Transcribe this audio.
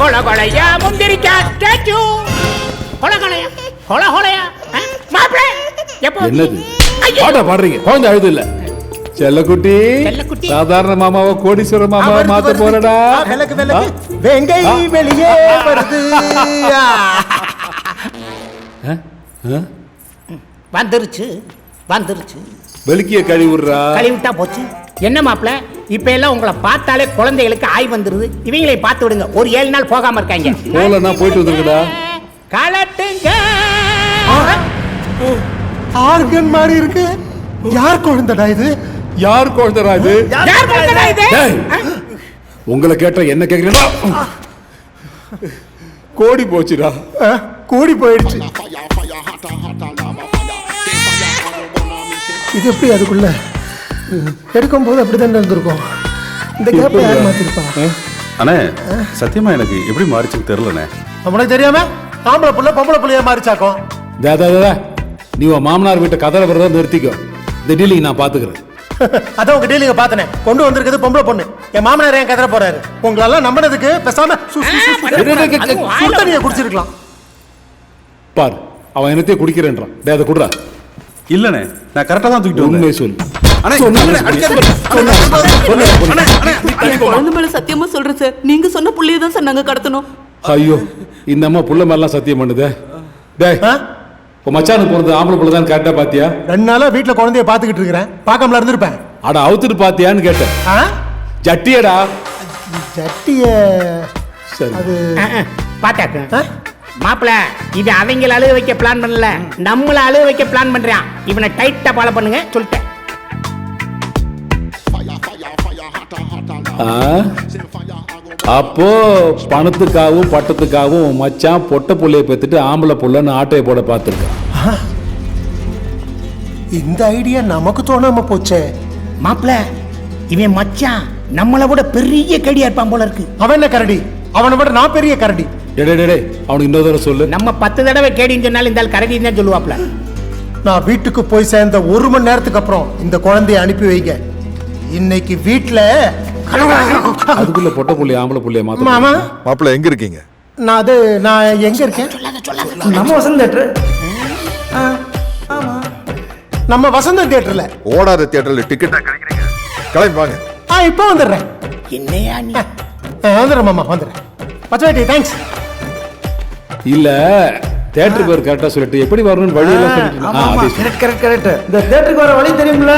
கொலகொலையா முந்திரிக்கா statue கொலகொலையா கொலகொலையா மாப்ள எப்போ என்னது ஐயோ! பாட்டா பாடுறீங்க குழந்தை அழுது இல்ல செல்லக்குட்டி செல்லக்குட்டி. சாதாரண மாமாவை கோடீஸ்வர மாமாவை மாத்த போறடா வெங்கை வெளியே வருது. வந்துருச்சு வந்துருச்சு வெளிக்கிய கழிவுடுறா கழுவிட்டா போச்சு என்ன மாப்ள இப்ப எல்லாம் உங்களை பார்த்தாலே குழந்தைகளுக்கு ஆய் வந்துருது இவங்களை பார்த்து விடுங்க ஒரு 7 நாள் போகாம இருக்காங்க போலன்னா போயிட்டு வந்துருக்கடா கலட்டுங்க ஆர்கன் மாதிரி இருக்கு. யார் குழந்தைடா இது? யார் குழந்தைடா இது யார் குழந்தைடா இது? டேய், உங்களை கேட்ட என்ன கேக்குறீங்களா கோடி போச்சுடா கூடி போயிடுச்சு. இது எப்படி அதுக்குள்ள எடுக்கும் போது அப்படிதான் இருந்திருக்கும். இந்த கேப்பை யார் மாத்திருப்பா? அண்ணே சத்தியமா எனக்கு எப்படி மாறிச்சுன்னு தெரியலண்ணே. உனக்கு தெரியாம ஆம்பளை புள்ள பொம்பளை புள்ளையா மாறிச்சாக்கும். நீ உன் மாமனார் வீட்டை கதற வரத நிறுத்திக்கோ இந்த டீலிங் நான் பாத்துக்கிறேன் அதான் உங்க டீலிங்க பார்த்தனே கொண்டு வந்திருக்கிறது பொம்பளை பொண்ணு. என் மாமனார் ஏன் கதற போறாரு? உங்களெல்லாம் நம்பினதுக்கு பேசாம சுத்தனியை குடிச்சிருக்கலாம். பாரு அவன் என்னத்தையும் குடிக்கிறேன்றான் டே அதை குடுறா இல்லண்ணே நான் கரெக்டா தான் தூக்கிட்டு உண்மை வந்தேன். சொல்லு அண்ணே, சொன்னேன். குழந்தை மேல சத்தியமா சொல்றேன் சார். நீங்க சொன்ன புள்ளைய தான் சார் நாங்க கடத்தணும். ஐயோ இந்த அம்மா புள்ள மேலாம் சத்தியம் பண்ணுதே டேய் இப்போ மச்சானுக்கு போறது ஆம்பளை புள்ள தான் கேட்டா பாத்தியா 2 நாளா வீட்டுல குழந்தைய பாத்துக்கிட்டு இருக்கிறேன். பார்க்காமல இருந்திருப்பேன். அட அவுத்துட்டு பாத்தியான்னு கேட்டேன் ஜட்டியடா ஜட்டிய சரி அது பாத்தாக்க மாப்பிள இது அவங்கள அழுக வைக்க பிளான் பண்ணல நம்மள அழுக வைக்க பிளான் பண்றான் இவனை டைட்டா ஃபாலோ பண்ணுங்க சொல்லிட்டேன் ஆ? அப்போ பணத்துக்காகவும் பட்டத்துக்காகவும் உன் மச்சான் பொட்டை புள்ளைய பெத்துட்டு ஆம்பளை புள்ளன்னு ஆட்டையை போட பார்த்துருக்கான் இந்த ஐடியா நமக்கு தோணாம போச்சே. மாப்பிள இவன் மச்சான் நம்மளை விட பெரிய கடியா இருப்பான் போல இருக்கு அவன் என்ன கரடி? அவனை விட நான் பெரிய கரடி. டே அவனுக்கு இன்னொரு தடவை சொல்லு நம்ம 10 தடவை கேடின்னு சொன்னாலும் இந்த கரடி தான் சொல்லுவாப்ல நான் வீட்டுக்கு போய் சேர்ந்த 1 மணி நேரத்துக்கு அப்புறம் இந்த குழந்தைய அனுப்பி வைங்க. இன்னைக்கு வீட்டுல அதுக்குள்ள பொட்டை புள்ளைய ஆம்பளை புள்ளைய மாத்த மாமா மாப்பிள்ள எங்க இருக்கீங்க? நான் எங்க இருக்கேன்? நம்ம வசந்த் தியேட்டர். நம்ம வசந்த தியேட்டர்ல ஓடாத தியேட்டர்ல டிக்கெட் கிளம்பி வாங்க. இப்போ வந்துடுறேன். என்னையா நீ வந்துடுறேன் மாமா வந்துடுறேன். பச்சை தேங்க்ஸ். இல்ல தியேட்டர் பேர் கரெக்டா சொல்லிட்டு எப்படி வரணும்னு வழி எல்லாம் சொல்லிட்டு கரெக்ட். இந்த தியேட்டருக்கு வர வழி தெரியும்ல?